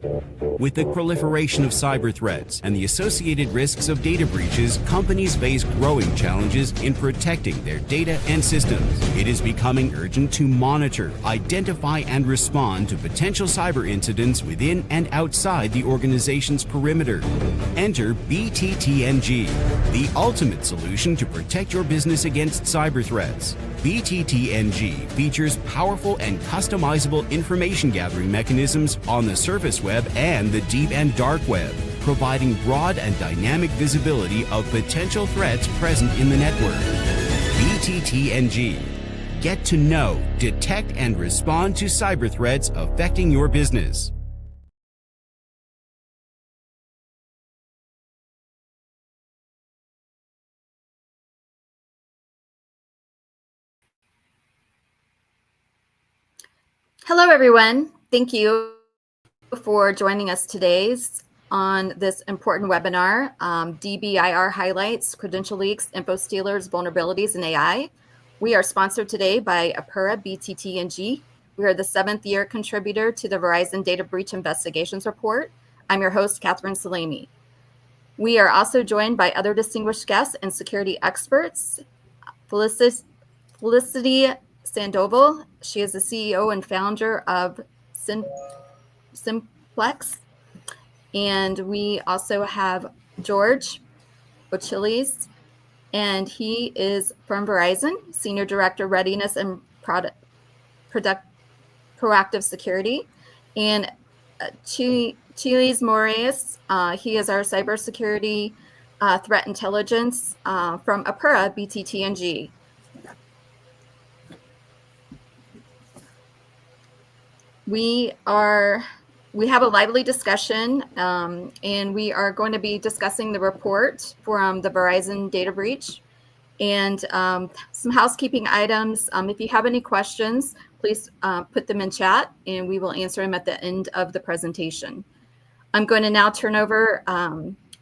With the proliferation of cyber threats and the associated risks of data breaches, companies face growing challenges in protecting their data and systems. It is becoming urgent to monitor, identify, and respond to potential cyber incidents within and outside the organization's perimeter. Enter BTTNG, the ultimate solution to protect your business against cyber threats. BTTNG features powerful and customizable information gathering mechanisms on the surface web and the deep and dark web, providing broad and dynamic visibility of potential threats present in the network. BTTNG. Get to know, detect, and respond to cyber threats affecting your business. Hello, everyone. Thank you for joining us today on this important webinar, DBIR Highlights, Credential Leaks, Infostealers, Vulnerabilities, and AI. We are sponsored today by Apura BTTNG. We are the 7th year contributor to the Verizon Data Breach Investigations Report. I'm your host, Catherine Salami. We are also joined by other distinguished guests and security experts. Felicita Sandoval. She is the CEO and founder of Simplex. And we also have Jorge Orchilles, and he is from Verizon, Senior Director, Readiness and Proactive Security. And Moraes, he is our cybersecurity threat intelligence from Apura BTTNG. We have a lively discussion, and we are going to be discussing the report from the Verizon data breach and some housekeeping items. If you have any questions, please put them in chat, and we will answer them at the end of the presentation. I'm going to now turn over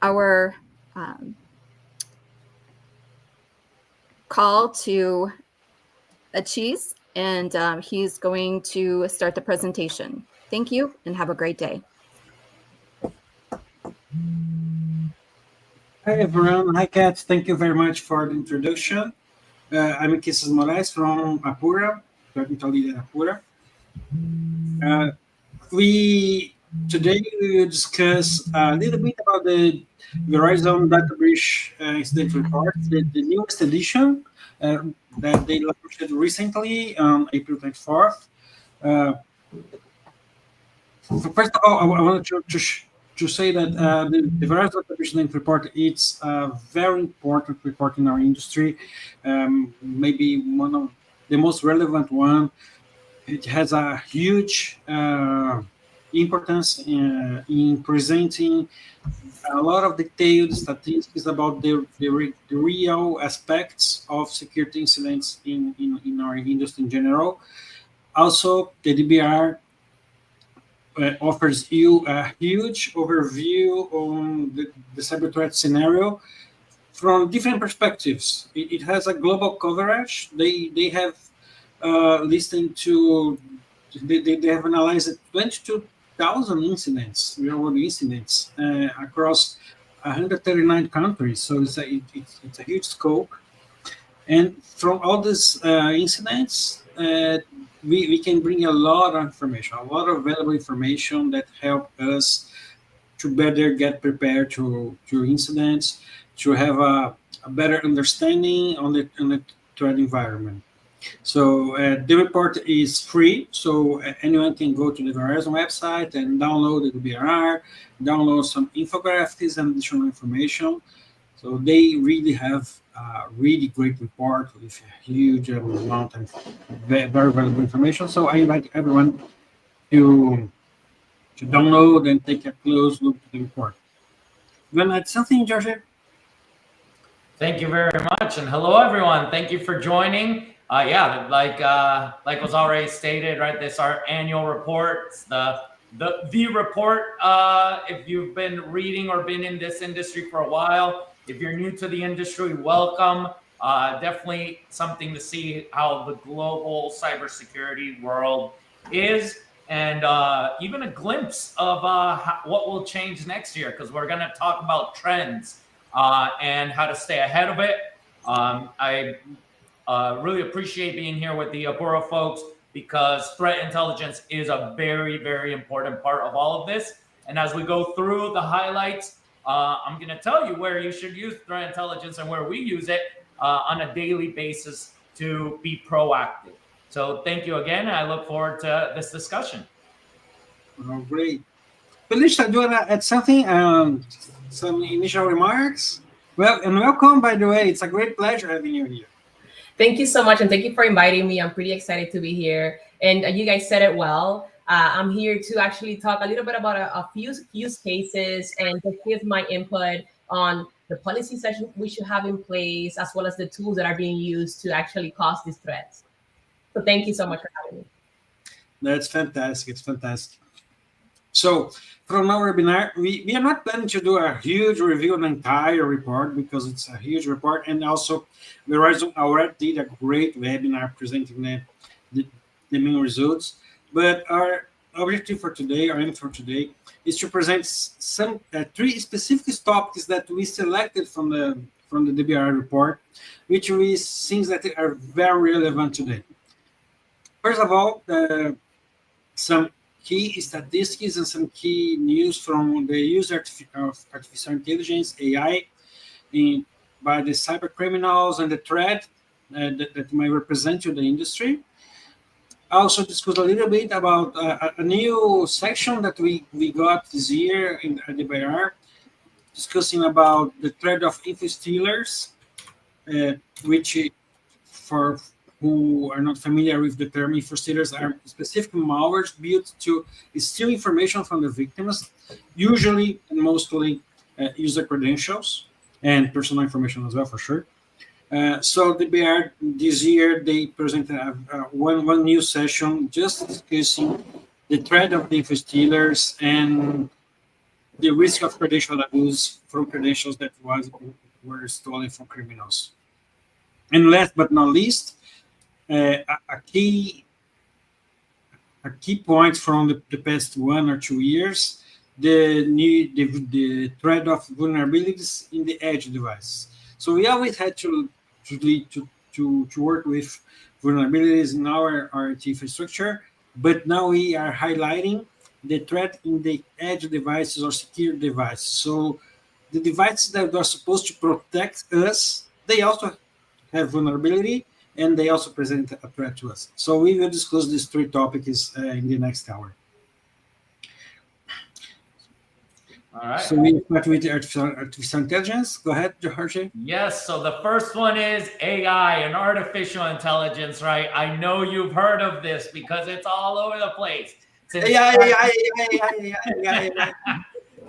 our call to Anchises, and he's going to start the presentation. Thank you, and have a great day. Hi, everyone. Hi, Kat. Thank you very much for the introduction. I'm Anchises Moraes from Apura, technical lead at Apura. Today we will discuss a little bit about the Verizon data breach incident report, the newest edition that they launched recently on April 24th. First of all, I wanted to say that the Verizon data breach incident report is a very important report in our industry, maybe one of the most relevant one. It has a huge importance in presenting a lot of detailed statistics about the real aspects of security incidents in our industry in general. Also, the DBIR offers you a huge overview on the cyber threat scenario from different perspectives. It has a global coverage. They have listened to, they have analyzed 22,000 incidents, real-world incidents, across 139 countries. So it's a huge scope. And from all these incidents, we can bring a lot of information, a lot of valuable information that help us to better get prepared to incidents, to have a better understanding on the threat environment. So the report is free, so anyone can go to the Verizon website and download the DBIR, download some infographics and additional information. So they really have a really great report with a huge amount of very valuable information. So I invite everyone to download and take a close look at the report. You want to add something, Jorge? Thank you very much, and hello everyone. Thank you for joining. Yeah, like was already stated, right? This our annual report. It's the report. If you've been reading or been in this industry for a while, if you're new to the industry, welcome. Definitely something to see how the global cybersecurity world is. and even a glimpse of what will change next year, because we're going to talk about trends and how to stay ahead of it. I really appreciate being here with the Apura folks, because threat intelligence is a very, very important part of all of this. And as we go through the highlights, I'm going to tell you where you should use threat intelligence and where we use it on a daily basis to be proactive. So thank you again. I look forward to this discussion. Oh, great. Felicita, do you want to add something? Some initial remarks? Well, and welcome, by the way. It's a great pleasure having you here. Thank you so much, and thank you for inviting me. I'm pretty excited to be here. And you guys said it well. I'm here to actually talk a little bit about a few use cases and to give my input on the policy session we should have in place, as well as the tools that are being used to actually cause these threats. So thank you so much for having me. That's fantastic. It's fantastic. So from our webinar, we are not planning to do a huge review on the entire report, because it's a huge report. And also, Verizon already did a great webinar presenting the main results. But our objective for today, our aim for today, is to present some three specific topics that we selected from the DBIR report, which we think that are very relevant today. First of all, some key statistics and some key news from the use of artificial intelligence, AI, by the cyber criminals and the threat that might represent to the industry. I also discuss a little bit about a new section that we got this year in the DBIR, discussing about the threat of infostealers, which, for who are not familiar with the term, infostealers are specific malwares built to steal information from the victims, usually and mostly user credentials and personal information as well, for sure. So the DBIR this year, they presented one new session just discussing the threat of the infostealers and the risk of credential abuse from credentials that were stolen from criminals. And last but not least, a key point from the past 1 or 2 years, the threat of vulnerabilities in the edge device. So we always had to work with vulnerabilities in our IT infrastructure, but now we are highlighting the threat in the edge devices or secure devices. So the devices that are supposed to protect us, they also have vulnerability, and they also present a threat to us. So we will discuss these three topics in the next hour. All right. So we start with artificial intelligence. Go ahead, Jorge. Yes. So the first one is AI and artificial intelligence, right? I know you've heard of this because it's all over the place. AI.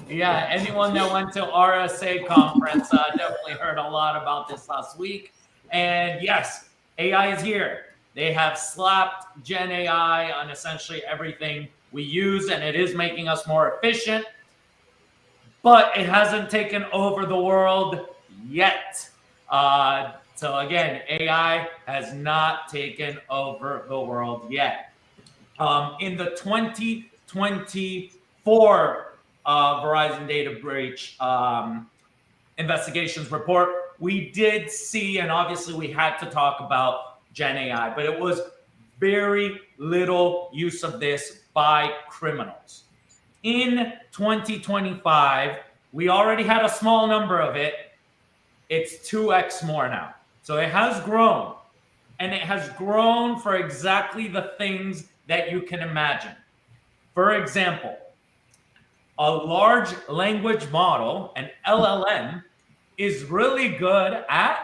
Yeah, anyone that went to RSA conference definitely heard a lot about this last week. And yes, AI is here. They have slapped Gen AI on essentially everything we use, and it is making us more efficient, but it hasn't taken over the world yet. So again, AI has not taken over the world yet. In the 2024 Verizon data breach investigations report, we did see, and obviously we had to talk about Gen AI, but it was very little use of this by criminals. In 2025, we already had a small number of it. It's 2x more now. So it has grown, and it has grown for exactly the things that you can imagine. For example, a large language model, an LLM, is really good at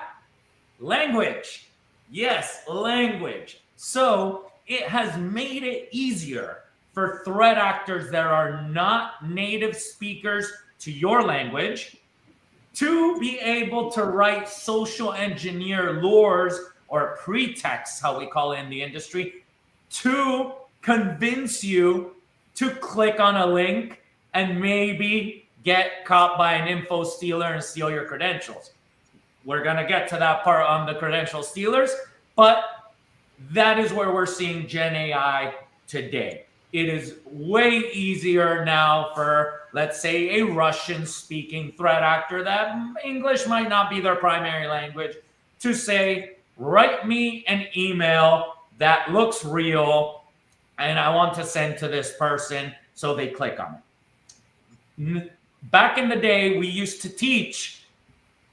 language. Yes, language. So it has made it easier for threat actors that are not native speakers to your language to be able to write social engineer lures or pretexts, how we call it in the industry, to convince you to click on a link and maybe get caught by an info stealer and steal your credentials. We're going to get to that part on the credential stealers, but that is where we're seeing Gen AI today. it is way easier now for, let's say, a Russian-speaking threat actor that English might not be their primary language to say, write me an email that looks real and I want to send to this person, so they click on it. Back in the day, we used to teach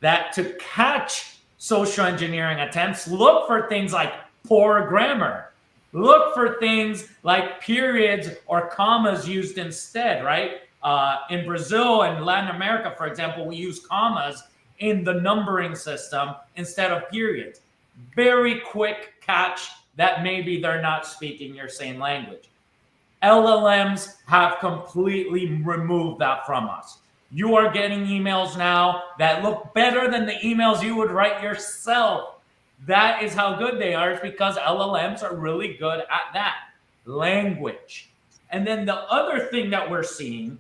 that to catch social engineering attempts, look for things like poor grammar. Look for things like periods or commas used instead, right? In Brazil and Latin America, for example, we use commas in the numbering system instead of periods. Very quick catch that maybe they're not speaking your same language. LLMs have completely removed that from us. You are getting emails now that look better than the emails you would write yourself. That is how good they are, is because LLMs are really good at that language. And then the other thing that we're seeing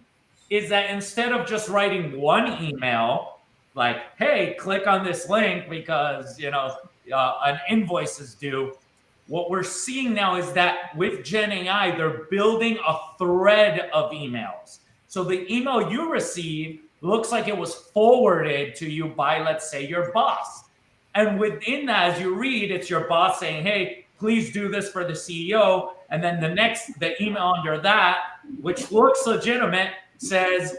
is that instead of just writing one email, like, hey, click on this link because, an invoice is due, what we're seeing now is that with Gen AI, they're building a thread of emails. So the email you receive looks like it was forwarded to you by, let's say, your boss. And within that, as you read, it's your boss saying, hey, please do this for the CEO. And then the email under that, which looks legitimate, says,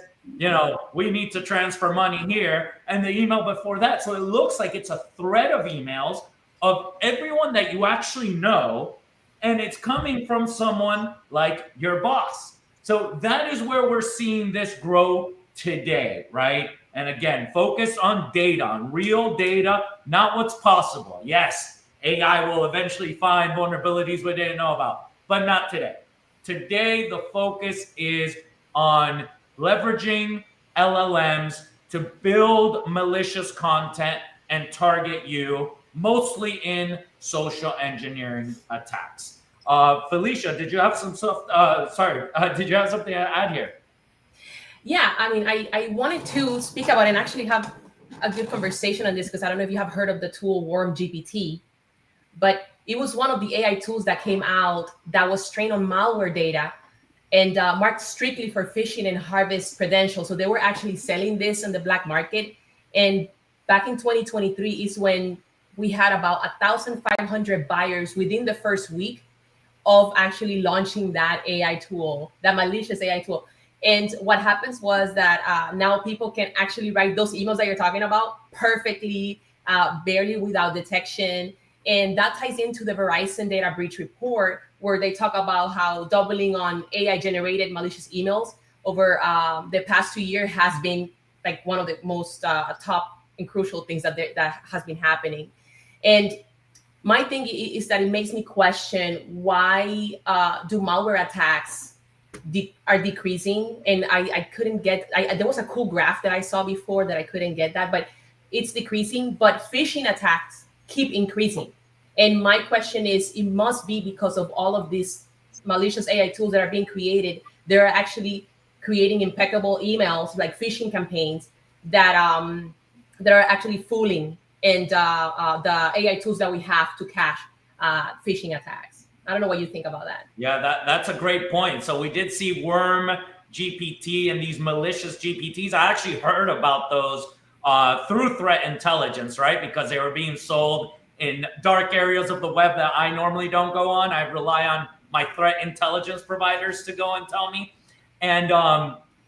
we need to transfer money here. And the email before that. So it looks like it's a thread of emails of everyone that you actually know. And it's coming from someone like your boss. So that is where we're seeing this grow today, right? And again, focus on data, on real data, not what's possible. Yes, AI will eventually find vulnerabilities we didn't know about, but not today. Today, the focus is on leveraging LLMs to build malicious content and target you, mostly in social engineering attacks. Felicia, did you have some stuff? Did you have something to add here? Yeah, I mean, I wanted to speak about and actually have a good conversation on this, because I don't know if you have heard of the tool Worm GPT, but it was one of the AI tools that came out that was trained on malware data and marked strictly for phishing and harvest credentials. So they were actually selling this in the black market. And back in 2023 is when we had about 1,500 buyers within the first week of actually launching that AI tool, that malicious AI tool. And what happens was that now people can actually write those emails that you're talking about perfectly, barely without detection. And that ties into the Verizon data breach report, where they talk about how doubling on AI-generated malicious emails over the past 2 years has been like one of the most top and crucial things that has been happening. And my thing is that it makes me question, why do malware attacks are decreasing? And I couldn't get, there was a cool graph that I saw before that I couldn't get that, but it's decreasing, but phishing attacks keep increasing. And my question is, it must be because of all of these malicious AI tools that are being created. They're actually creating impeccable emails, like phishing campaigns that are actually fooling and the AI tools that we have to catch phishing attacks. I don't know what you think about that. Yeah, that's a great point. So we did see Worm GPT and these malicious GPTs. I actually heard about those through threat intelligence, right? Because they were being sold in dark areas of the web that I normally don't go on. I rely on my threat intelligence providers to go and tell me. And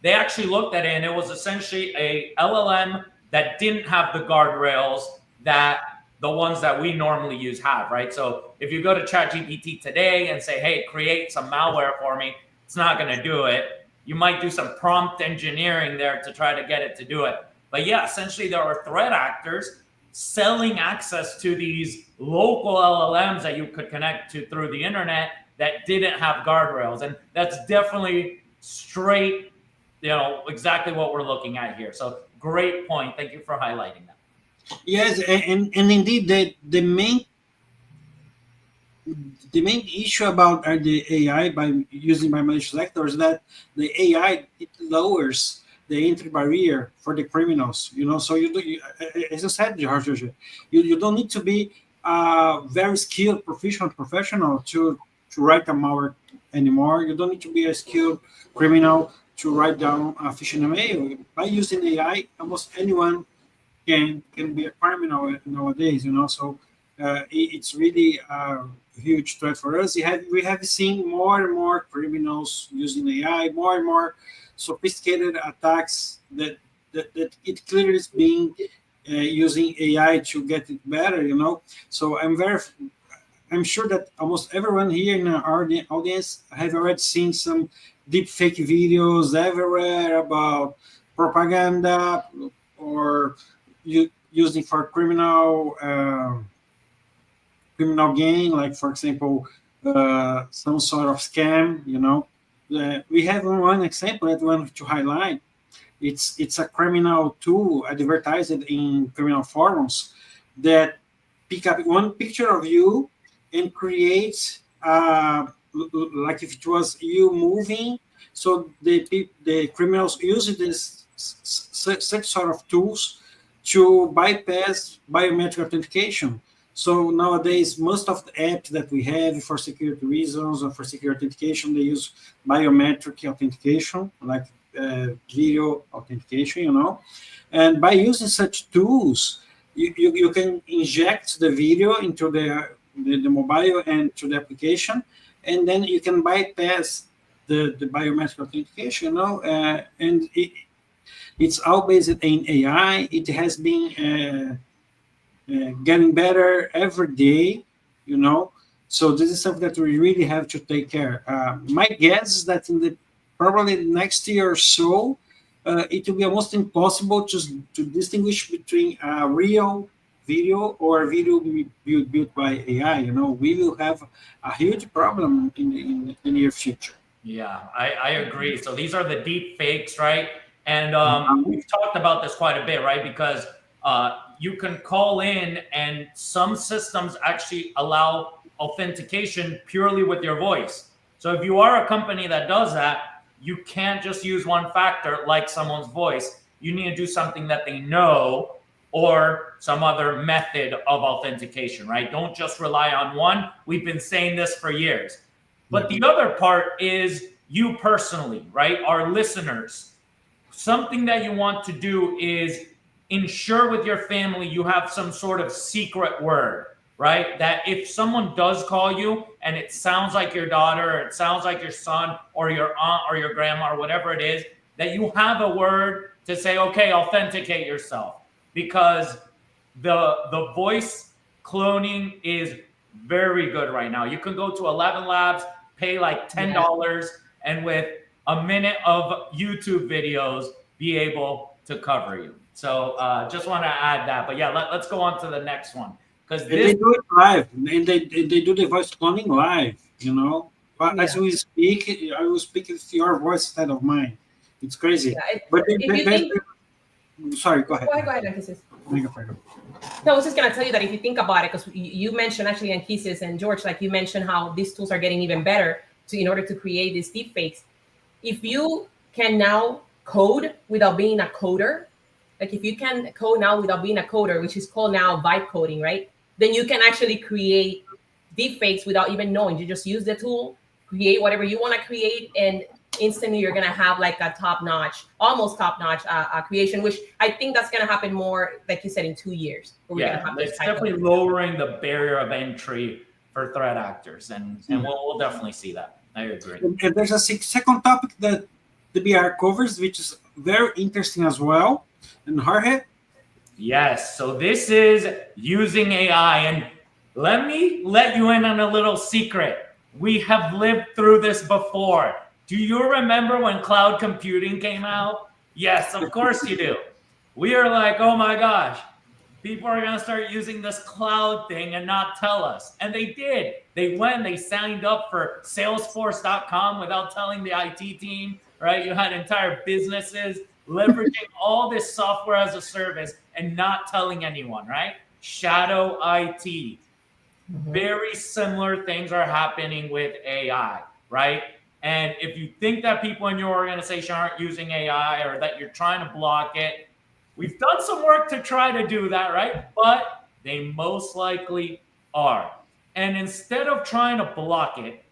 they actually looked at it, and it was essentially a LLM that didn't have the guardrails that the ones that we normally use have, right? So if you go to ChatGPT today and say, hey, create some malware for me, it's not going to do it. You might do some prompt engineering there to try to get it to do it. But yeah, essentially there are threat actors selling access to these local LLMs that you could connect to through the internet that didn't have guardrails. And that's definitely straight, exactly what we're looking at here. So great point. Thank you for highlighting that. Yes, and indeed the main issue about the AI by using by malicious actors is that the AI, it lowers the entry barrier for the criminals. So you as I said, Jorge, you don't need to be very skilled professional to to write a malware anymore. You don't need to be a skilled criminal to write down a phishing email. By using AI, almost anyone can be a criminal nowadays. So it's really a huge threat for us. We have seen more and more criminals using AI, more and more sophisticated attacks that it clearly is being using AI to get it better. So I'm sure that almost everyone here in our audience have already seen some deep fake videos everywhere about propaganda or using for criminal gain, like for example, some sort of scam. We have one example that I want to highlight. It's a criminal tool advertised in criminal forums that pick up one picture of you and create like if it was you moving. So the criminals use this such sort of tools to bypass biometric authentication. So nowadays, most of the apps that we have for security reasons or for security authentication, they use biometric authentication, like video authentication, And by using such tools, you can inject the video into the mobile and to the application, and then you can bypass the biometric authentication, and it's all based in AI. It has been getting better every day, So this is something that we really have to take care. My guess is that in probably next year or so, it will be almost impossible to distinguish between a real video or a video built by AI. We will have a huge problem in the near future. Yeah, I agree. So these are the deep fakes, right? And we've talked about this quite a bit, right? Because you can call in and some systems actually allow authentication purely with your voice. So if you are a company that does that, you can't just use one factor like someone's voice. You need to do something that they know or some other method of authentication, right? Don't just rely on one. We've been saying this for years. But the other part is you personally, right? Our listeners. Something that you want to do is ensure with your family you have some sort of secret word, right? That if someone does call you and it sounds like your daughter or it sounds like your son or your aunt or your grandma or whatever it is, that you have a word to say, okay, authenticate yourself. Because the voice cloning is very good right now. You can go to 11 Labs, pay like $10, and with a minute of YouTube videos, be able to cover you. So just want to add that. But yeah, let's go on to the next one. Because they do it live. And they do the voice cloning live, But as we speak, I will speak with your voice instead of mine. It's crazy. Yeah, sorry, go ahead. Go ahead, Anchises. No, I was just going to tell you that if you think about it, because you mentioned actually Anchises and George, like you mentioned how these tools are getting even better in order to create these deepfakes. If you can now code without being a coder, like if you can code now without being a coder, which is called now vibe coding, right? Then you can actually create deepfakes without even knowing. You just use the tool, create whatever you want to create, and instantly you're going to have like a almost top-notch creation, which I think that's going to happen more, like you said, in 2 years. It's definitely lowering the barrier of entry for threat actors, and we'll definitely see that. I agree. And there's a second topic that the DBIR covers, which is very interesting as well. And Jorge? Yes, so this is using AI, and let me let you in on a little secret. We have lived through this before. Do you remember when cloud computing came out? Yes, of course you do. We are like, oh my gosh, people are going to start using this cloud thing and not tell us. And they did. They signed up for Salesforce.com without telling the IT team, right? You had entire businesses leveraging all this software as a service and not telling anyone, right? Shadow IT. Mm-hmm. Very similar things are happening with AI, right? And if you think that people in your organization aren't using AI or that you're trying to block it, we've done some work to try to do that, right? But they most likely are. And instead of trying to block it,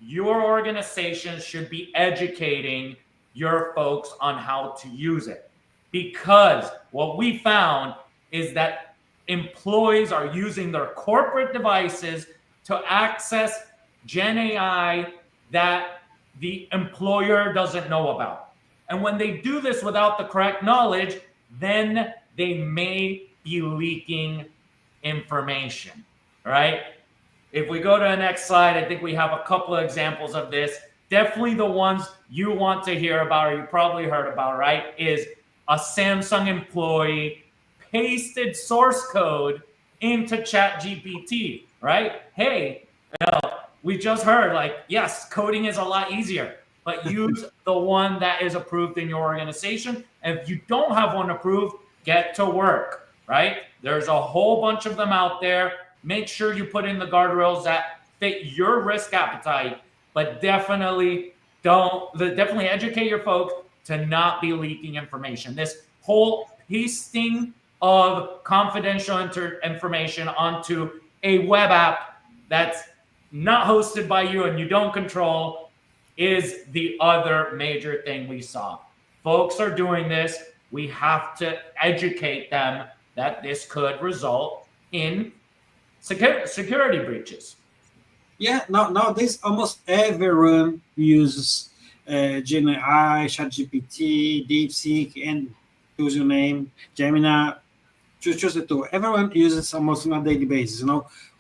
your organization should be educating your folks on how to use it. Because what we found is that employees are using their corporate devices to access Gen AI that the employer doesn't know about. And when they do this without the correct knowledge, then they may be leaking information, right? If we go to the next slide, I think we have a couple of examples of this. Definitely the ones you want to hear about, or you probably heard about, right, is a Samsung employee pasted source code into ChatGPT, right? Hey, we just heard, like, yes, coding is a lot easier, but use the one that is approved in your organization. And if you don't have one approved, get to work, right? There's a whole bunch of them out there. Make sure you put in the guardrails that fit your risk appetite, but definitely educate your folks to not be leaking information. This whole pasting of confidential information onto a web app that's not hosted by you and you don't control is the other major thing we saw. Folks are doing this. We have to educate them that this could result in security breaches. Yeah, nowadays almost everyone uses Gen AI, ChatGPT, DeepSeek, and choose your name, Gemini. Choose the tool. Everyone uses almost on a daily basis,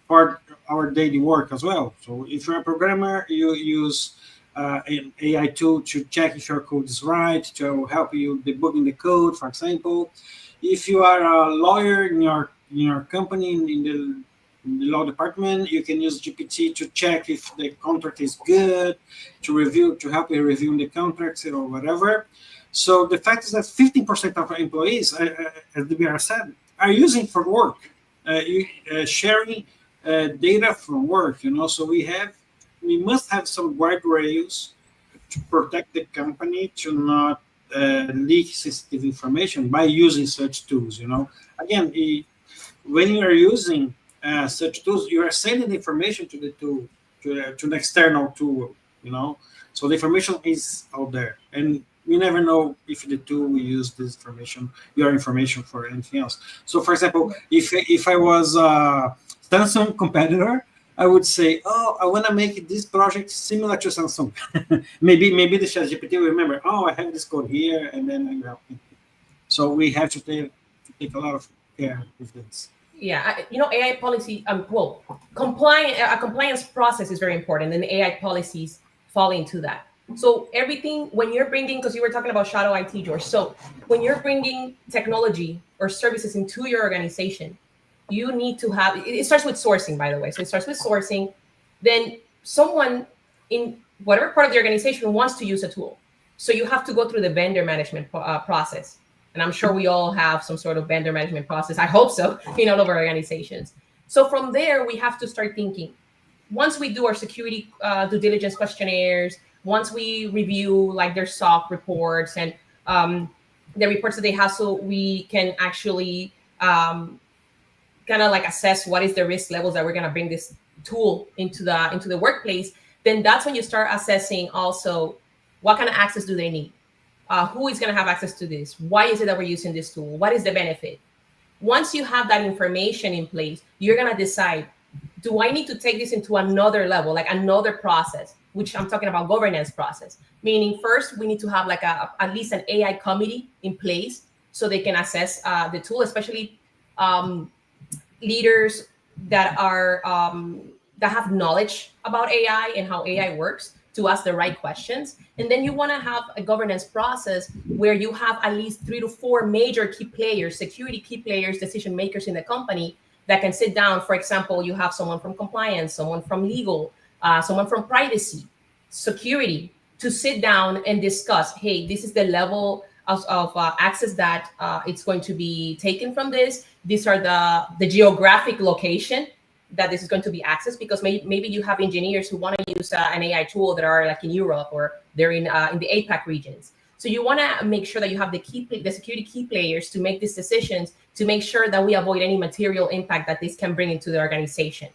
for our daily work as well. So if you're a programmer, you use an AI tool to check if your code is right, to help you debugging the code, for example. If you are a lawyer in your company, in the law department, you can use GPT to check if the contract is good, to help you review the contracts or whatever. So the fact is that 15% of our employees, as DBIR said, are using for work, sharing data from work. So we must have some guardrails to protect the company to not leak sensitive information by using such tools. Again, when you are using such tools, you are sending the information to the tool, to an external tool. So the information is out there, and we never know if the tool will use this information, your information, for anything else. So, for example, if I was a Samsung competitor, I would say, oh, I want to make this project similar to Samsung. maybe the ChatGPT will remember, oh, I have this code here, and then I help it. So we have to take a lot of care with this. Yeah, AI policy. A compliance process is very important, and AI policies fall into that. So everything, when you're bringing, because you were talking about shadow IT, George. So when you're bringing technology or services into your organization, you need to have, it starts with sourcing, by the way. So it starts with sourcing. Then someone in whatever part of the organization wants to use a tool. So you have to go through the vendor management process. And I'm sure we all have some sort of vendor management process. I hope so, in all of our organizations. So from there, we have to start thinking. Once we do our security due diligence questionnaires, once we review like their SOC reports and the reports that they have, so we can actually kind of like assess what is the risk levels that we're going to bring this tool into the workplace, then that's when you start assessing also what kind of access do they need? Who is going to have access to this? Why is it that we're using this tool? What is the benefit? Once you have that information in place, you're going to decide, do I need to take this into another level, like another process, which I'm talking about governance process, meaning first we need to have like at least an AI committee in place so they can assess the tool, especially leaders that are that have knowledge about AI and how AI works, to ask the right questions. And then you want to have a governance process where you have at least 3 to 4 major key players, security key players, decision makers in the company that can sit down. For example, you have someone from compliance, someone from legal, someone from privacy, security, to sit down and discuss, hey, this is the level of access that it's going to be taken from this. These are the geographic location that this is going to be accessed, because maybe you have engineers who want to use an AI tool that are like in Europe or they're in the APAC regions. So you want to make sure that you have the security key players to make these decisions, to make sure that we avoid any material impact that this can bring into the organization.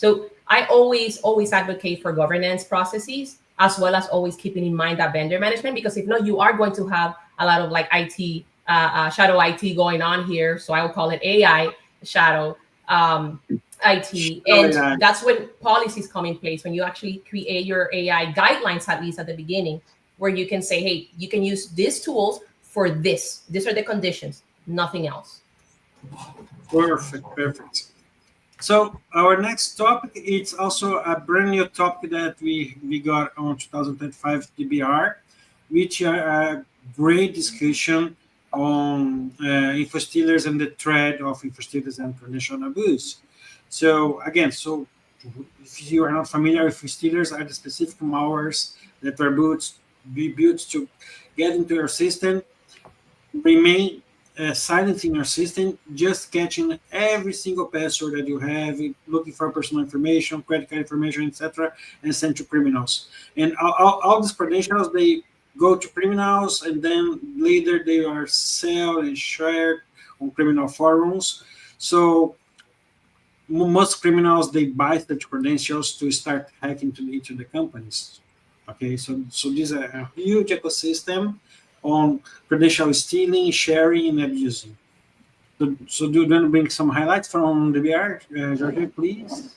So I always advocate for governance processes, as well as always keeping in mind that vendor management, because if not, you are going to have a lot of like IT, shadow IT going on here. So I will call it AI shadow IT. And that's when policies come in place, when you actually create your AI guidelines, at least at the beginning, where you can say, hey, you can use these tools for this. These are the conditions, nothing else. Perfect. So our next topic, it's also a brand new topic that we got on 2025 DBIR, which are a great discussion on Infostealers and the threat of Infostealers and credential abuse. So again, if you are not familiar, Infostealers are the specific malwares that are built to get into your system, remain silent in your system, just catching every single password that you have, looking for personal information, credit card information, etc., and send to criminals. And all these credentials, they go to criminals, and then later they are sold and shared on criminal forums. So most criminals, they buy the credentials to start hacking into the companies. Okay, so this is a huge ecosystem on credential stealing, sharing, and abusing. So do you want to bring some highlights from the DBIR, Jorge, please?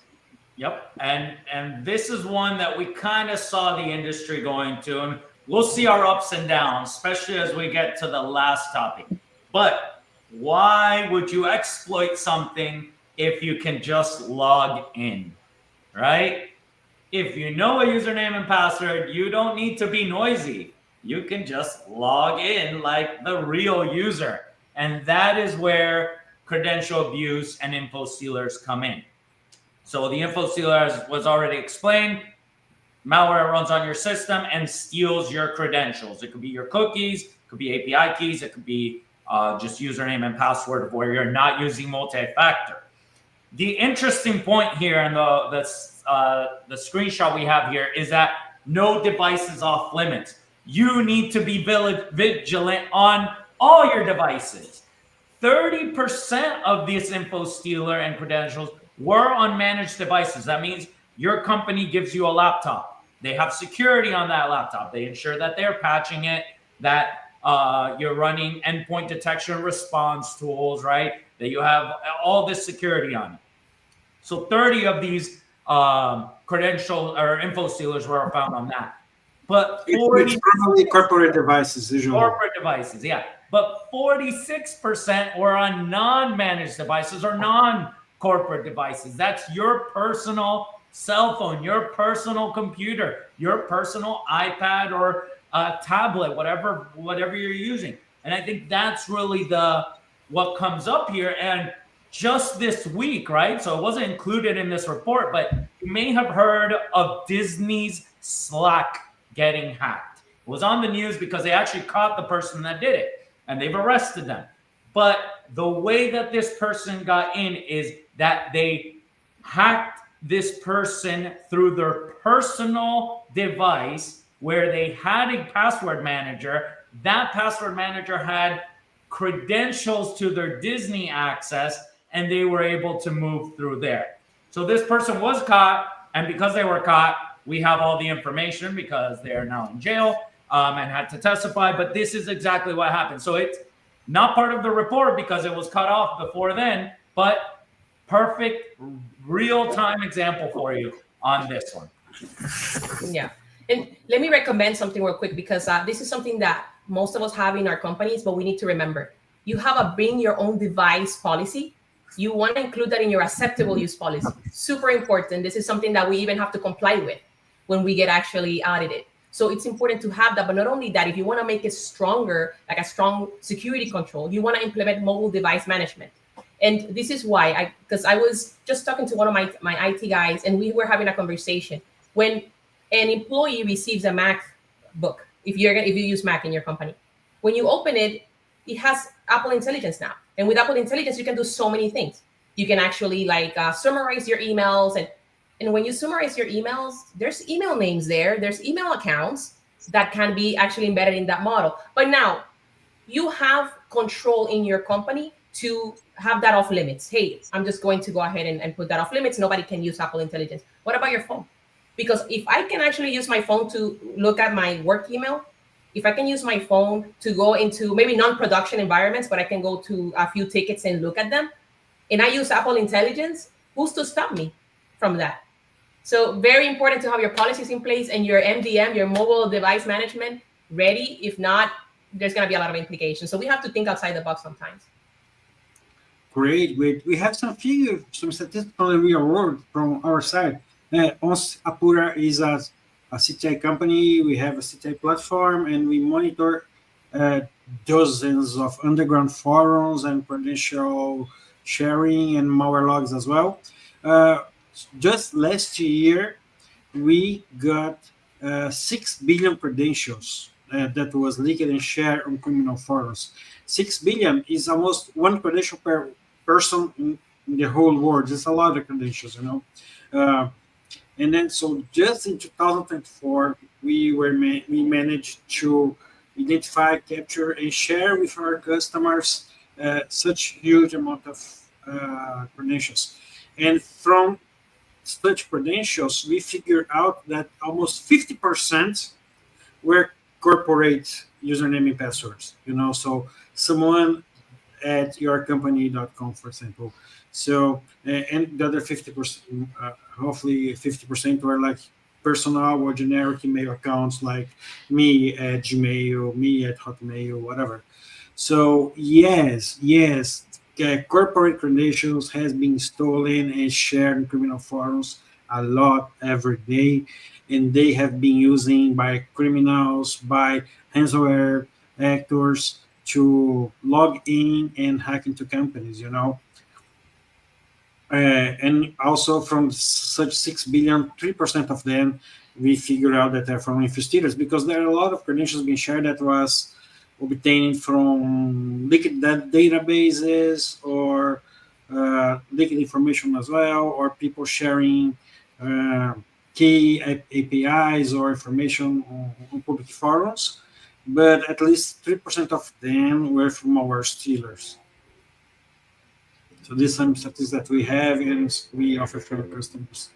Yep, and this is one that we kind of saw the industry going to, and we'll see our ups and downs, especially as we get to the last topic. But why would you exploit something if you can just log in, right? If you know a username and password, you don't need to be noisy. You can just log in like the real user. And that is where credential abuse and infostealers come in. So the infostealer, as was already explained, malware runs on your system and steals your credentials. It could be your cookies, it could be API keys, it could be just username and password where you're not using multi-factor. The interesting point here in the screenshot we have here is that no device is off limits. You need to be vigilant on all your devices. 30% of this infostealer and credentials were on managed devices. That means your company gives you a laptop. They have security on that laptop. They ensure that they're patching it, that you're running endpoint detection response tools, right? That you have all this security on it. So 30 of these credential or infostealers were found on that. But 40, it's probably corporate devices, usually. Corporate devices, yeah. But 46% were on non-managed devices or non-corporate devices. That's your personal cell phone, your personal computer, your personal iPad or tablet, whatever you're using. And I think that's really what comes up here. And just this week, right? So it wasn't included in this report, but you may have heard of Disney's Slack getting hacked. It was on the news because they actually caught the person that did it and they've arrested them. But the way that this person got in is that they hacked this person through their personal device where they had a password manager. That password manager had credentials to their Disney access, and they were able to move through there. So this person was caught, and because they were caught, we have all the information because they are now in jail and had to testify. But this is exactly what happened. So it's not part of the report because it was cut off before then, but perfect real-time example for you on this one. Yeah. And let me recommend something real quick because this is something that most of us have in our companies, but we need to remember. You have a bring your own device policy. You want to include that in your acceptable use policy. Super important. This is something that we even have to comply with when we get actually audited. So it's important to have that. But not only that, if you want to make it stronger, like a strong security control, you want to implement mobile device management. And this is why, because I was just talking to one of my IT guys, and we were having a conversation. When an employee receives a MacBook, if you use Mac in your company, when you open it, it has Apple Intelligence now. And with Apple Intelligence, you can do so many things. You can actually summarize your emails. And when you summarize your emails, there's email names there. There's email accounts that can be actually embedded in that model. But now you have control in your company to have that off limits. Hey, I'm just going to go ahead and put that off limits. Nobody can use Apple Intelligence. What about your phone? Because if I can actually use my phone to look at my work email, if I can use my phone to go into maybe non-production environments, but I can go to a few tickets and look at them, and I use Apple Intelligence, who's to stop me from that? So very important to have your policies in place and your MDM, your mobile device management, ready. If not, there's going to be a lot of implications. So we have to think outside the box sometimes. Great. We have some figures, some statistics on the real world from our side. Apura is a CTI company. We have a CTI platform, and we monitor dozens of underground forums and credential sharing and malware logs as well. Just last year, we got 6 billion credentials that was leaked and shared on criminal forums. 6 billion is almost one credential per person in the whole world. It's a lot of credentials, you know. And then, so just in 2024, we managed to identify, capture, and share with our customers such huge amount of credentials. And from such credentials, we figured out that almost 50% were corporate username and passwords. You know, so someone at yourcompany.com, for example. So, and the other 50%, hopefully 50% were like personal or generic email accounts like me at Gmail, me at Hotmail, whatever. So yes, corporate credentials has been stolen and shared in criminal forums a lot every day, and they have been used by criminals, by ransomware actors to log in and hack into companies, you know. And also from such 6 billion, 3% of them, we figured out that they're from Infostealers, because there are a lot of credentials being shared that was obtained from leaked databases or leaked information as well, or people sharing key APIs or information on public forums. But at least 3% of them were from our stealers. So these are some statistics that we have and we offer for our customers.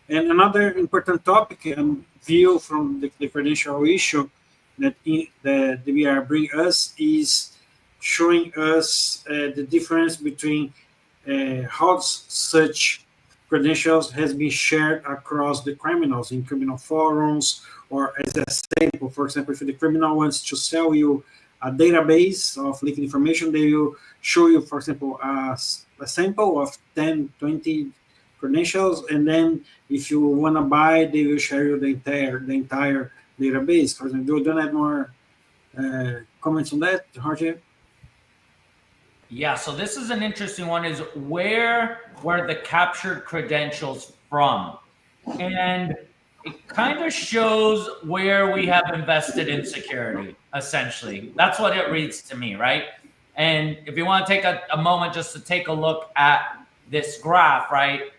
And another important topic and view from the credential issue that the DBIR bring us is showing us the difference between how such credentials has been shared across the criminals in criminal forums, or as a sample. For example, if the criminal wants to sell you a database of leaked information, they will show you, for example, a sample of 10, 20 credentials, and then if you want to buy, they will share you the entire database. For example, do you have more comments on that, Jorge? Yeah, so this is an interesting one, is where were the captured credentials from? And it kind of shows where we have invested in security, essentially. That's what it reads to me, right? And if you want to take a moment just to take a look at this graph, right?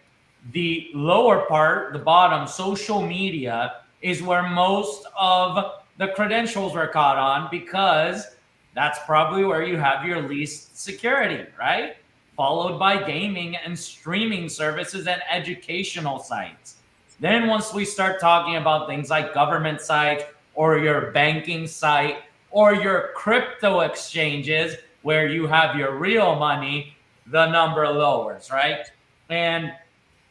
The lower part, the bottom, social media, is where most of the credentials were caught on, because that's probably where you have your least security, right? Followed by gaming and streaming services and educational sites. Then once we start talking about things like government sites or your banking site or your crypto exchanges where you have your real money, the number lowers, right? And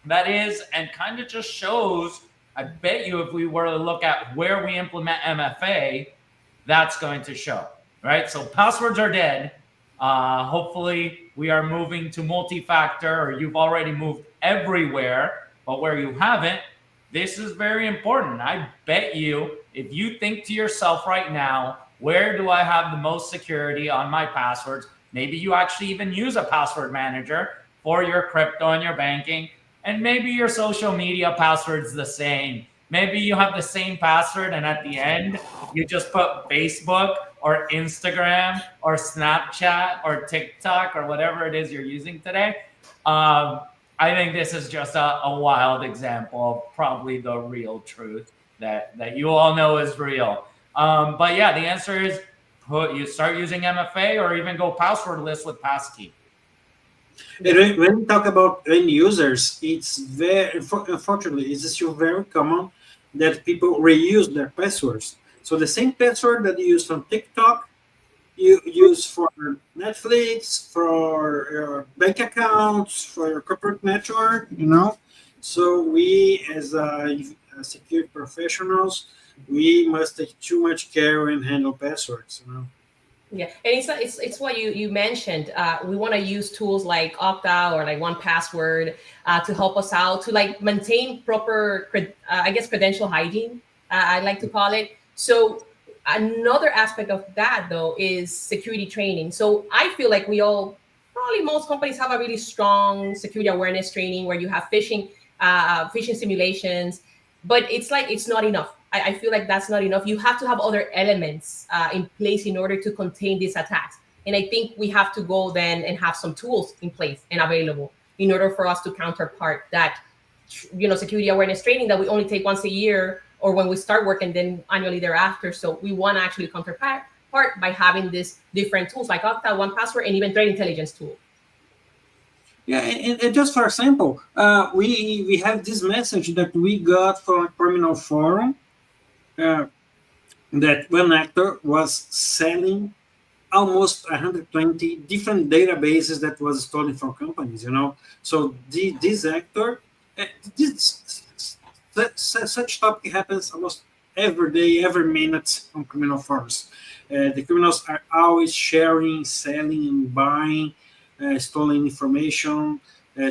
that is, and kind of just shows, I bet you if we were to look at where we implement MFA, that's going to show, right? So passwords are dead. Hopefully we are moving to multi-factor, or you've already moved everywhere, but where you haven't, this is very important. I bet you, if you think to yourself right now, where do I have the most security on my passwords? Maybe you actually even use a password manager for your crypto and your banking, and maybe your social media password's the same. Maybe you have the same password, and at the end, you just put Facebook or Instagram or Snapchat or TikTok or whatever it is you're using today. I think this is just a wild example of probably the real truth that you all know is real. But yeah, the answer is you start using MFA, or even go passwordless with passkey. And when we talk about end users, it's unfortunately, it's still very common that people reuse their passwords. So the same password that you use from TikTok, you use for Netflix, for your bank accounts, for your corporate network, So we, as security professionals, we must take too much care when handle passwords, Yeah, and it's what you mentioned. We want to use tools like Okta or like 1Password to help us out to like maintain proper, credential hygiene. I like to call it. So another aspect of that though is security training. So I feel like probably most companies have a really strong security awareness training where you have phishing simulations, but it's not enough. I feel like that's not enough. You have to have other elements in place in order to contain these attacks. And I think we have to go then and have some tools in place and available in order for us to counterpart that, security awareness training that we only take once a year or when we start work and then annually thereafter. So we want to actually counterpart by having these different tools like Okta, 1Password, and even threat intelligence tool. Yeah, and just for example, we have this message that we got from a criminal forum that one actor was selling almost 120 different databases that was stolen from companies, So this actor, such topic happens almost every day, every minute on criminal forums. The criminals are always sharing, selling, and buying stolen information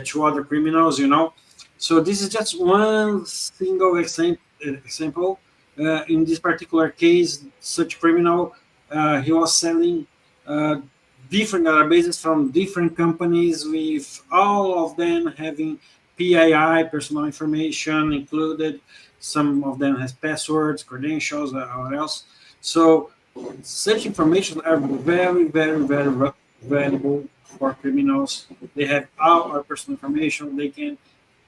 to other criminals, So this is just one single example. In this particular case, such criminal, he was selling different databases from different companies, with all of them having PII, personal information included. Some of them has passwords, credentials, or else. So such information are very, very, very valuable for criminals. They have all our personal information. They can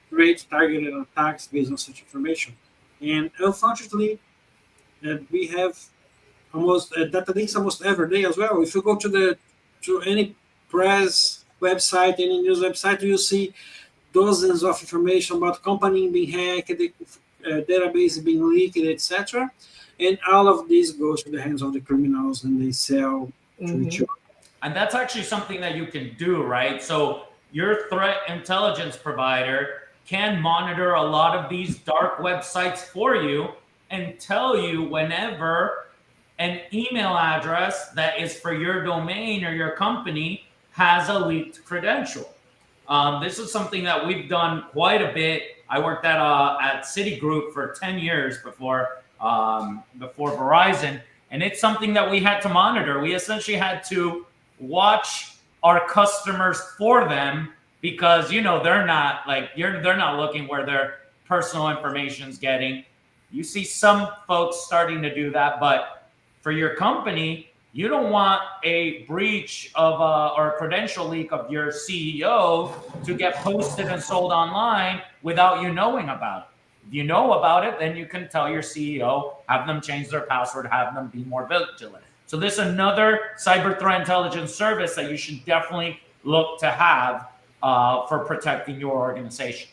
create targeted attacks based on such information. And unfortunately, we have database almost every day as well. If you go to any press website, any news website, you see dozens of information about company being hacked, database being leaked, etc. And all of this goes to the hands of the criminals, and they sell to each other. And that's actually something that you can do, right? So your threat intelligence provider can monitor a lot of these dark websites for you and tell you whenever an email address that is for your domain or your company has a leaked credential. This is something that we've done quite a bit. I worked at Citigroup for 10 years before Verizon, and it's something that we had to monitor. We essentially had to watch our customers for them because they're not looking where their personal information is getting. You see some folks starting to do that, but for your company, you don't want a breach of or a credential leak of your CEO to get posted and sold online without you knowing about it. If you know about it, then you can tell your CEO, have them change their password, have them be more vigilant. So this is another cyber threat intelligence service that you should definitely look to have for protecting your organization.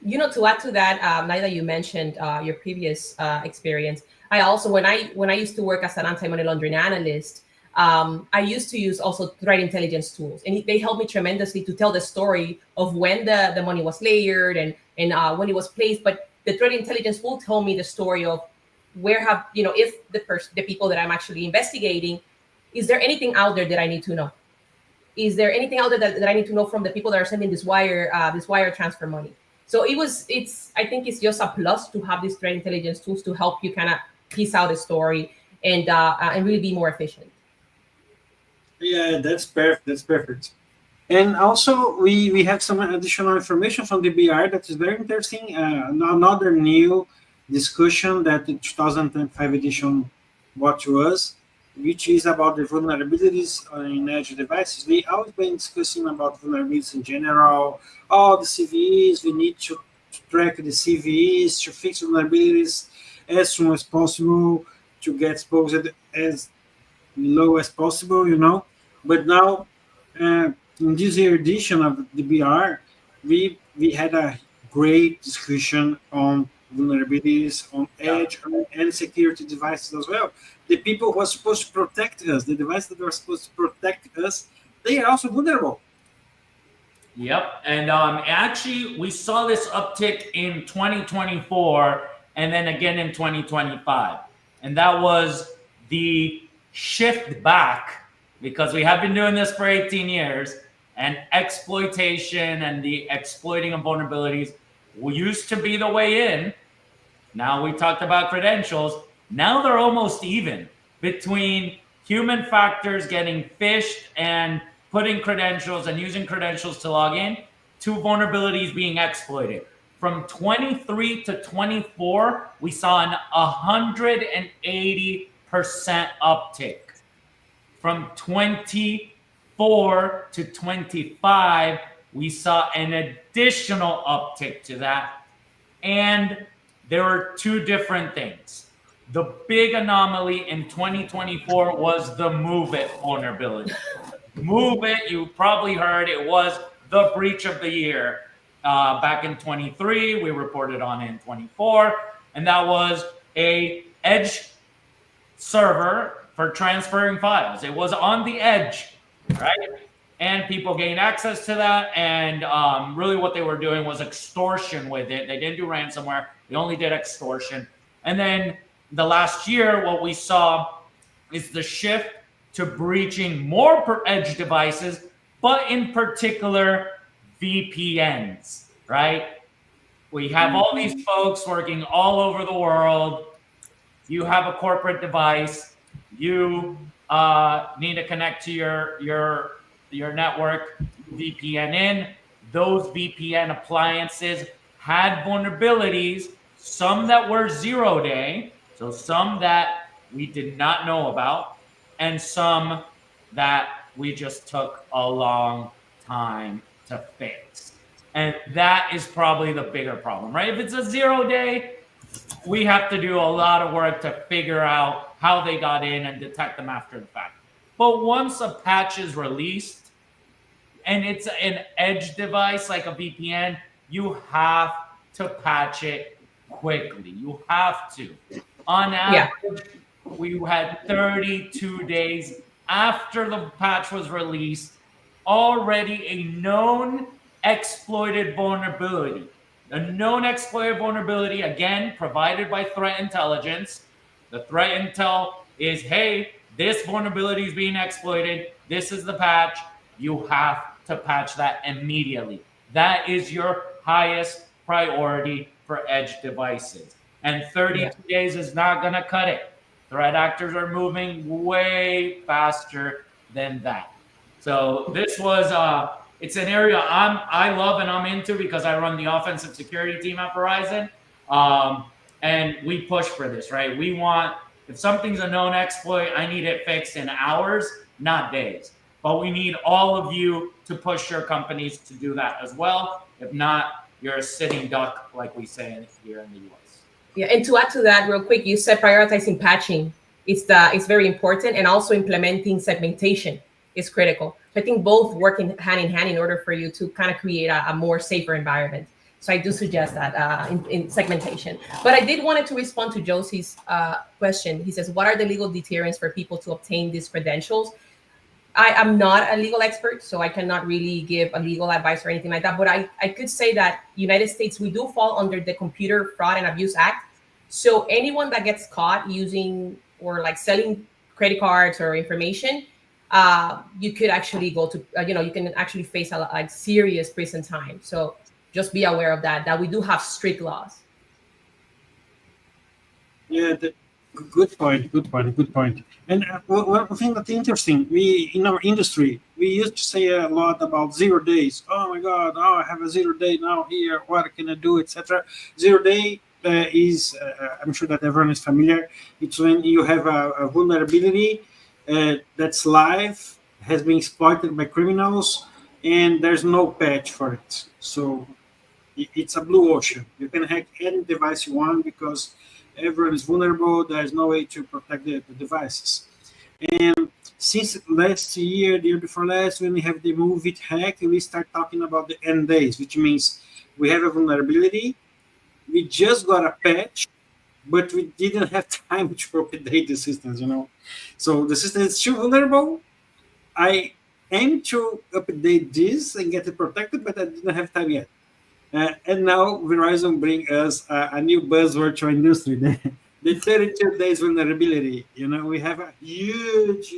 To add to that, now that you mentioned your previous experience, I also, when I used to work as an anti-money laundering analyst, I used to use also threat intelligence tools, and they helped me tremendously to tell the story of when the money was layered and when it was placed. But the threat intelligence will tell me the story of where if the people that I'm actually investigating, is there anything out there that I need to know? Is there anything out there that I need to know from the people that are sending this wire transfer money? So I think it's just a plus to have these threat intelligence tools to help you kind of piece out the story and really be more efficient. Yeah, that's perfect. That's perfect. And also, we have some additional information from the DBIR that is very interesting. Another new discussion that the 2005 edition brought to us, which is about the vulnerabilities in edge devices. We always been discussing about vulnerabilities in general, all the CVEs. We need to track the CVEs to fix vulnerabilities as soon as possible, to get exposed as low as possible, But now in this year edition of DBIR, we had a great discussion on vulnerabilities, on edge and security devices as well. The people who are supposed to protect us, the devices that are supposed to protect us, they are also vulnerable. Yep. And actually, we saw this uptick in 2024 and then again in 2025. And that was the shift back, because we have been doing this for 18 years, and exploitation and the exploiting of vulnerabilities used to be the way in. Now we talked about credentials. Now they're almost even between human factors getting phished and putting credentials and using credentials to log in, to vulnerabilities being exploited. From 23 to 24, we saw an 180% uptick. From 24 to 25, we saw an additional uptick to that. And there were two different things. The big anomaly in 2024 was the MOVEit vulnerability. MOVEit, you probably heard, it was the breach of the year. Back in 23, we reported on it in 24, and that was a edge server for transferring files. It was on the edge, right? And people gained access to that, and really what they were doing was extortion with it. They didn't do ransomware, they only did extortion. And then the last year, what we saw is the shift to breaching more per edge devices, but in particular, VPNs, right? We have all these folks working all over the world. You have a corporate device. You need to connect to your network, VPN in. Those VPN appliances had vulnerabilities, some that were 0-day, so some that we did not know about, and some that we just took a long time to fix. And that is probably the bigger problem, right? If it's a 0-day, we have to do a lot of work to figure out how they got in and detect them after the fact. But once a patch is released and it's an edge device like a VPN, you have to patch it quickly. You have to. On average, we had 32 days after the patch was released, already a known exploited vulnerability. A known exploited vulnerability, again, provided by threat intelligence. The threat intel is, hey, this vulnerability is being exploited. This is the patch. You have to patch that immediately. That is your highest priority for edge devices. And 32 days is not going to cut it. Threat actors are moving way faster than that. So this was it's an area I love and I'm into, because I run the offensive security team at Verizon. And we push for this, right? We want, if something's a known exploit, I need it fixed in hours, not days. But we need all of you to push your companies to do that as well. If not, you're a sitting duck, like we say here in the US. Yeah, and to add to that real quick, you said prioritizing patching it's very important, and also implementing segmentation is critical. So I think both working hand in hand in order for you to kind of create a more safer environment. So I do suggest that in segmentation. But I did wanted to respond to Josie's question. He says, what are the legal deterrents for people to obtain these credentials? I am not a legal expert, so I cannot really give a legal advice or anything like that. But I could say that United States, we do fall under the Computer Fraud and Abuse Act. So anyone that gets caught using or like selling credit cards or information, you could actually go to, you can actually face a serious prison time. So just be aware of that we do have strict laws. Yeah, good point. And one thing that's interesting, we in our industry, we used to say a lot about 0 days. Oh my God, I have a 0 day now here. What can I do, etc. 0 day is, I'm sure that everyone is familiar. It's when you have a vulnerability that's live, has been exploited by criminals, and there's no patch for it. So it's a blue ocean. You can hack any device you want because everyone is vulnerable. There's no way to protect the devices. And Since last year, the year before last, when we have the move it hack, we start talking about the end days, which means we have a vulnerability. We just got a patch, but we didn't have time to update the systems, So the system is still vulnerable. I aim to update this and get it protected, but I didn't have time yet. And now Verizon bring us a new buzzword to our industry, the 32 days vulnerability. We have a huge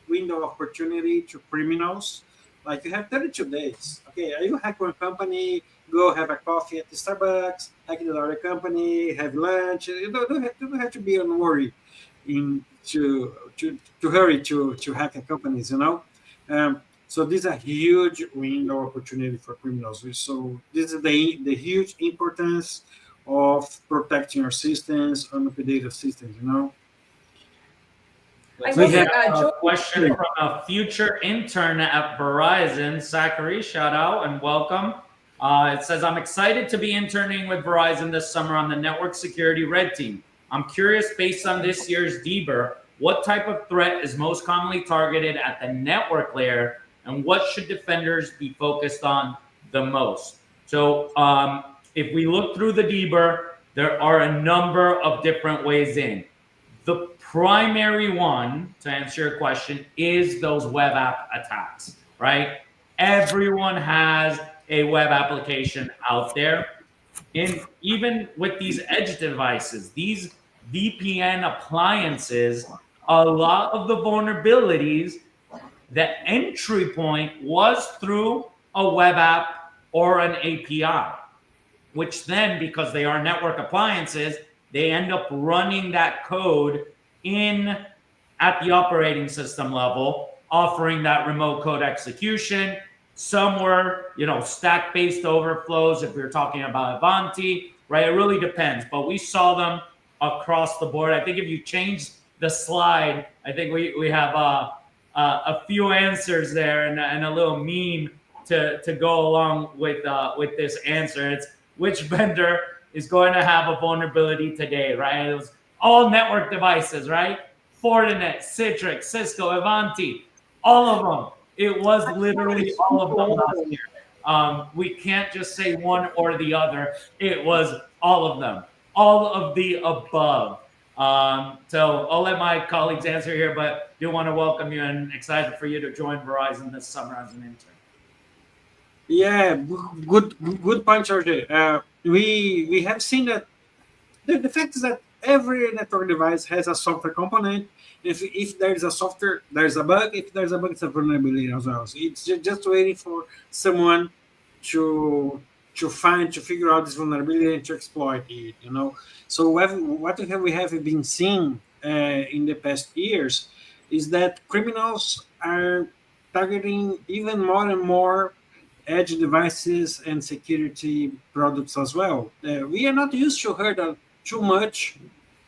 window of opportunity to criminals. Like you have 32 days. Okay, you hack one company, go have a coffee at the Starbucks, hack another company, have lunch. You don't have to be on worry to hurry to hack a companies, so this is a huge window opportunity for criminals. So this is the huge importance of protecting your systems, unupdated systems, We have a question from a future intern at Verizon. Zachary, shout out and welcome. It says, I'm excited to be interning with Verizon this summer on the network security red team. I'm curious, based on this year's DBIR, what type of threat is most commonly targeted at the network layer, and what should defenders be focused on the most? So if we look through the DBIR, there are a number of different ways in. The primary one, to answer your question, is those web app attacks, right? Everyone has a web application out there. And even with these edge devices, these VPN appliances, a lot of the vulnerabilities, the entry point was through a web app or an API, which then, because they are network appliances, they end up running that code in at the operating system level, offering that remote code execution. Some were, stack-based overflows if we're talking about Avanti, right? It really depends, but we saw them across the board. I think if you change the slide, I think we have a few answers there and a little meme to go along with this answer. It's which vendor is going to have a vulnerability today, right? It was all network devices, right? Fortinet, Citrix, Cisco, Avanti, all of them. It was literally all of them last year. We can't just say one or the other. It was all of them, all of the above. So I'll let my colleagues answer here, but do want to welcome you and excited for you to join Verizon this summer as an intern. Yeah, good point, Jorge. We have seen that the fact is that every network device has a software component. If there's a software, there's a bug. If there's a bug, it's a vulnerability as well. So it's just waiting for someone to figure out this vulnerability and to exploit it. So what we have been seeing in the past years is that criminals are targeting even more and more edge devices and security products as well. We are not used to hear too much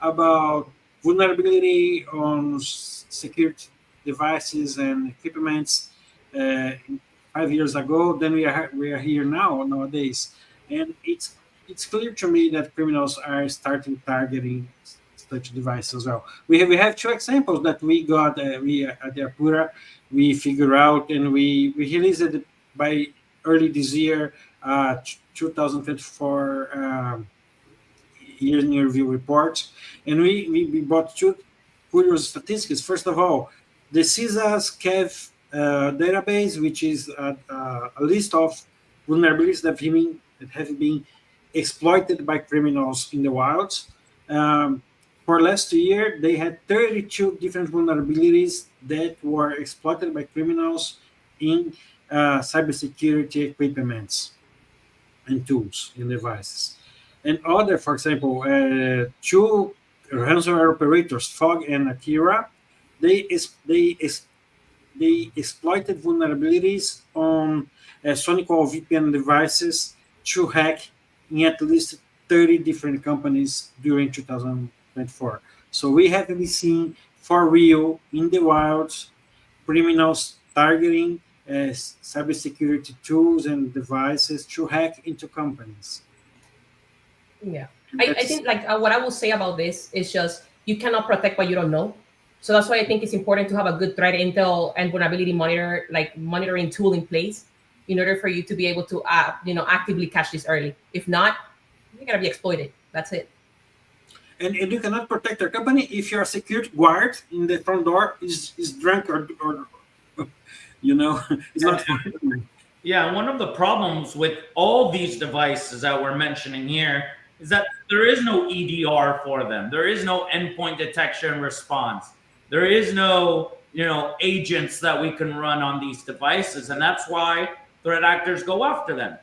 about vulnerability on security devices and equipments 5 years ago than we are here nowadays. And it's clear to me that criminals are starting targeting such devices as well. We have two examples that we got we at the Apura we figure out, and we released it by early this year, 2024 year in review report, and we bought two curious statistics. First of all, the CISA's CAV database, which is a list of vulnerabilities that have been exploited by criminals in the wilds. For last year, they had 32 different vulnerabilities that were exploited by criminals in cybersecurity equipments and tools and devices. And other, for example, two ransomware operators, Fog and Akira, they exploited vulnerabilities on Sonical VPN devices to hack in at least 30 different companies during 2024. So we have been seeing for real in the wilds criminals targeting cybersecurity tools and devices to hack into companies. Yeah, I think what I will say about this is just you cannot protect what you don't know. So that's why I think it's important to have a good threat intel and vulnerability monitoring tool in place in order for you to be able to actively catch this early. If not, you're gonna be exploited. That's it. And you cannot protect your company if your security guard in the front door is drunk or it's not. Yeah, one of the problems with all these devices that we're mentioning here is that there is no EDR for them. There is no endpoint detection and response. There is no, agents that we can run on these devices, and that's why threat actors go after them.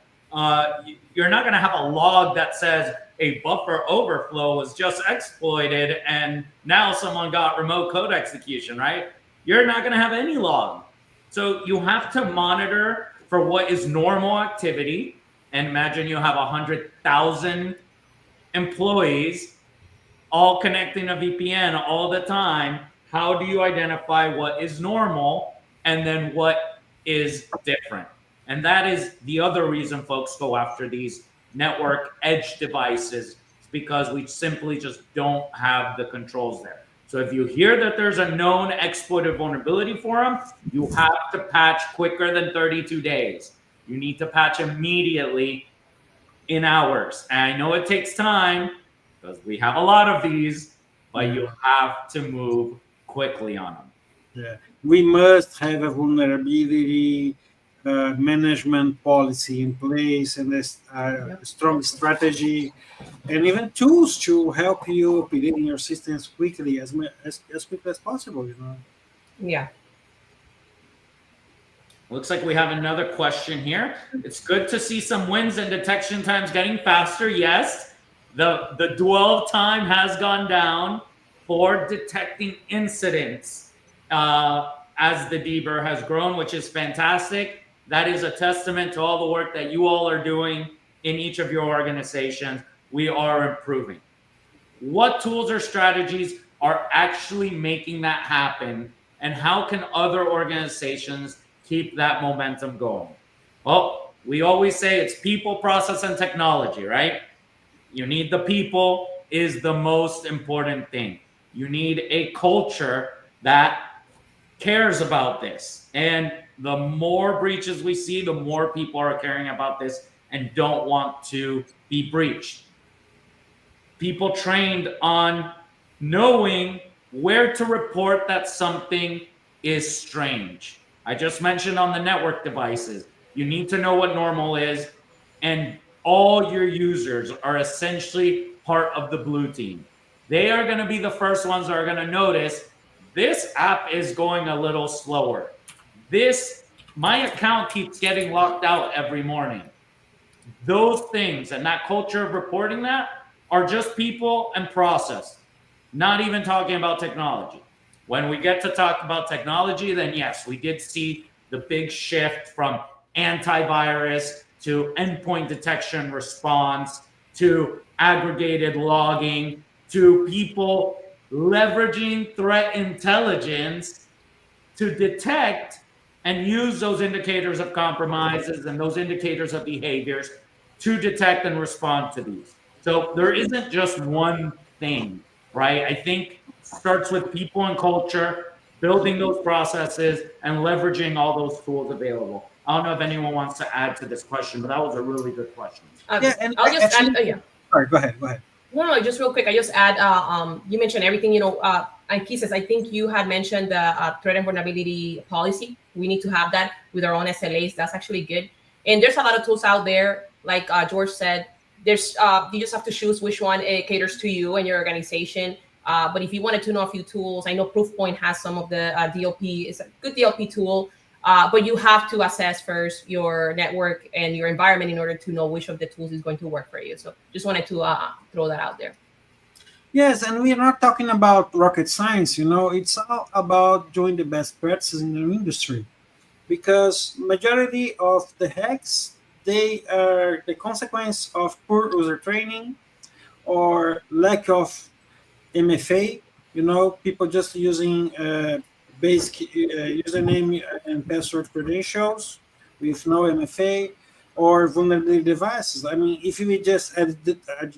You're not going to have a log that says a buffer overflow was just exploited and now someone got remote code execution, right? You're not going to have any log. So you have to monitor for what is normal activity. And imagine you have 100,000 employees all connecting a VPN all the time. How do you identify what is normal and then what is different? And that is the other reason folks go after these network edge devices, because we simply just don't have the controls there. So if you hear that there's a known exploited vulnerability for them, you have to patch quicker than 32 days. You need to patch immediately in hours. And I know it takes time because we have a lot of these, but you have to move quickly on them. Yeah, we must have a vulnerability management policy in place and a strong strategy, and even tools to help you updating your systems quickly as quickly as possible. Yeah. Looks like we have another question here. It's good to see some wins and detection times getting faster. Yes, the dwell time has gone down for detecting incidents as the DBIR has grown, which is fantastic. That is a testament to all the work that you all are doing in each of your organizations. We are improving. What tools or strategies are actually making that happen, and how can other organizations keep that momentum going? Well, we always say it's people, process, and technology, right? You need the people is the most important thing. You need a culture that cares about this. And the more breaches we see, the more people are caring about this and don't want to be breached. People trained on knowing where to report that something is strange. I just mentioned on the network devices, you need to know what normal is, and all your users are essentially part of the blue team. They are going to be the first ones that are going to notice this app is going a little slower. My account keeps getting locked out every morning. Those things and that culture of reporting that are just people and process, not even talking about technology. When we get to talk about technology, then yes, we did see the big shift from antivirus to endpoint detection response to aggregated logging to people leveraging threat intelligence to detect and use those indicators of compromises and those indicators of behaviors to detect and respond to these. So there isn't just one thing, right? I think it starts with people and culture, building those processes and leveraging all those tools available. I don't know if anyone wants to add to this question, but that was a really good question. And I'll just add. Sorry, go ahead. No, just real quick. I just add. You mentioned everything. Anchises, I think you had mentioned the threat and vulnerability policy. We need to have that with our own SLAs. That's actually good. And there's a lot of tools out there, like George said. There's you just have to choose which one caters to you and your organization. But if you wanted to know a few tools, I know Proofpoint has some of the DLP. It's a good DLP tool. But you have to assess first your network and your environment in order to know which of the tools is going to work for you. So just wanted to throw that out there. Yes, and we are not talking about rocket science. It's all about doing the best practices in the industry, because majority of the hacks, they are the consequence of poor user training or lack of MFA. People just using basic username and password credentials with no MFA, or vulnerability devices. I mean, if we just add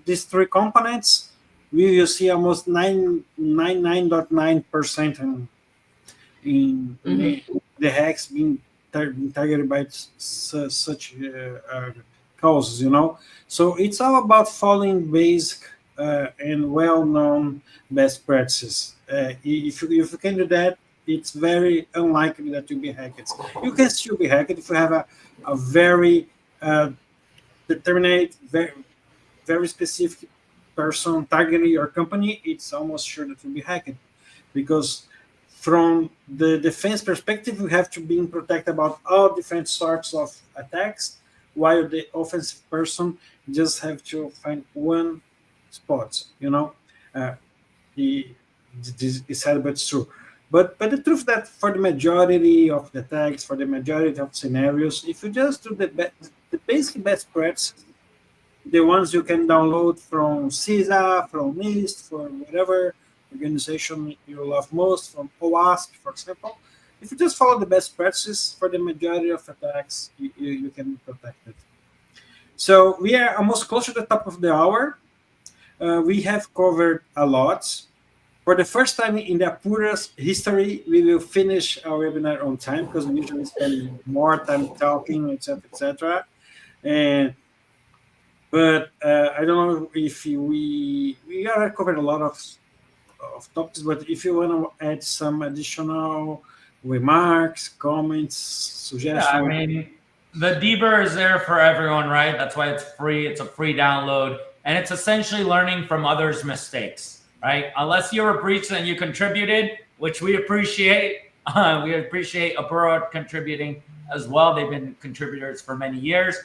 these three components, we will see almost 99.9% in the hacks being targeted by such causes, So it's all about following basic and well-known best practices. If you can do that, it's very unlikely that you'll be hacked. You can still be hacked if you have a very determined, very specific person targeting your company. It's almost sure that you'll be hacked, because from the defense perspective, we have to be protected about all different sorts of attacks, while the offensive person just have to find one spot. It's sad, but it's true. But the truth that for the majority of the attacks, for the majority of scenarios, if you just do the basic best practices, the ones you can download from CISA, from NIST, from whatever organization you love most, from OWASP, for example. If you just follow the best practices for the majority of attacks, you can be protected. So we are almost close to the top of the hour. We have covered a lot. For the first time in the Apura's history, we will finish our webinar on time, because we usually spend more time talking, etc., etc. But I don't know if we already covered a lot of topics, but if you want to add some additional remarks, comments, suggestions. Yeah, I mean, the DBIR is there for everyone, right? That's why it's free. It's a free download, and it's essentially learning from others' mistakes, right? Unless you're a breach and you contributed, which we appreciate. We appreciate Apura contributing as well. They've been contributors for many years,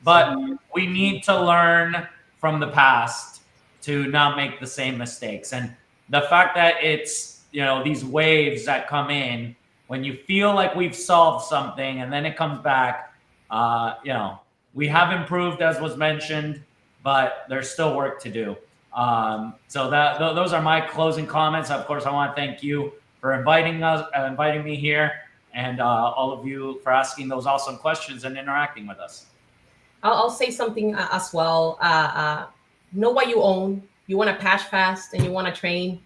but we need to learn from the past to not make the same mistakes. And the fact that it's, these waves that come in when you feel like we've solved something and then it comes back, we have improved, as was mentioned, but there's still work to do. So those are my closing comments. Of course, I want to thank you for inviting me here, and all of you for asking those awesome questions and interacting with us. I'll say something as well. Know what you own. You want to patch fast, and you want to train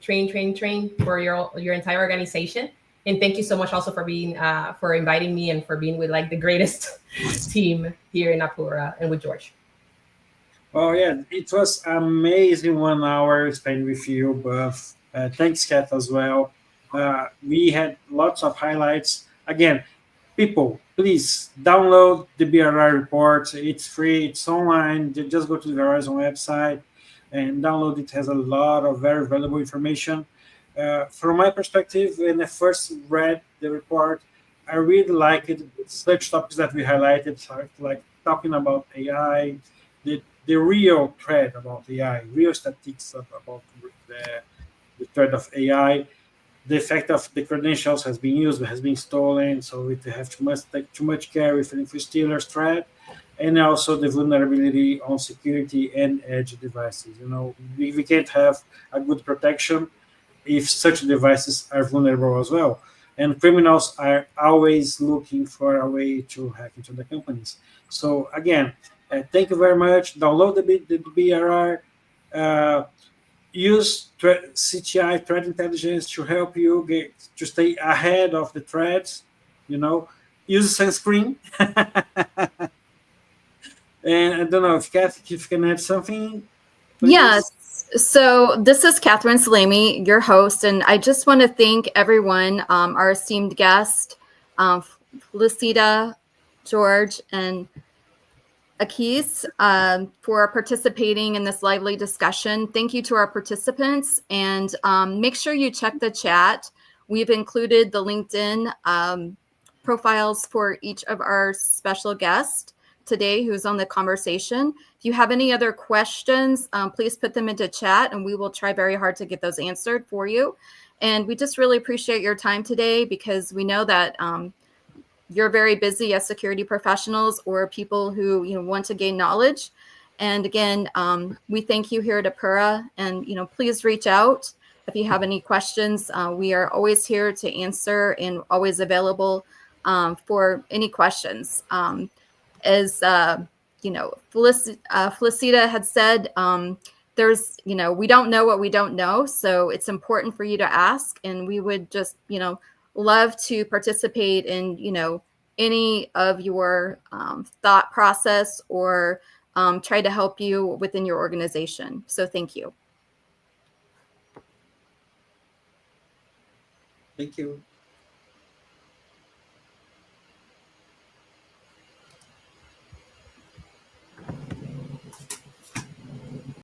for your entire organization. And thank you so much also for being for inviting me and for being with like the greatest team here in Apura and with Jorge. Oh yeah, it was amazing 1 hour spent with you, Buff. Thanks, Kat, as well. We had lots of highlights. Again, people, please download the DBIR report. It's free. It's online. Just go to the Verizon website and download it. It has a lot of very valuable information. From my perspective, when I first read the report, I really liked it. Such topics that we highlighted, like talking about AI, the real threat about AI, real statistics about the threat of AI, the effect of the credentials has been used, has been stolen, so we have to take too much care with an Infostealers threat, and also the vulnerability on security and edge devices. We can't have a good protection if such devices are vulnerable as well. And criminals are always looking for a way to hack into the companies. So again, thank you very much. Download the DBIR. Use CTI threat intelligence to help you to stay ahead of the threats. Use sunscreen. And I don't know if you can add something. Please. Yes. So this is Catherine Salami, your host, and I just want to thank everyone, our esteemed guest, Felicita, Jorge, and Anchises, for participating in this lively discussion. Thank you to our participants, and make sure you check the chat. We've included the LinkedIn profiles for each of our special guests today who's on the conversation. If you have any other questions, please put them into chat, and we will try very hard to get those answered for you. And we just really appreciate your time today, because we know that you're very busy as security professionals or people who want to gain knowledge. And again, we thank you here at Apura, and please reach out if you have any questions. We are always here to answer and always available for any questions. As Felicita had said, there's, we don't know what we don't know. So it's important for you to ask. And we would just, love to participate in, any of your thought process or try to help you within your organization. So thank you. Thank you.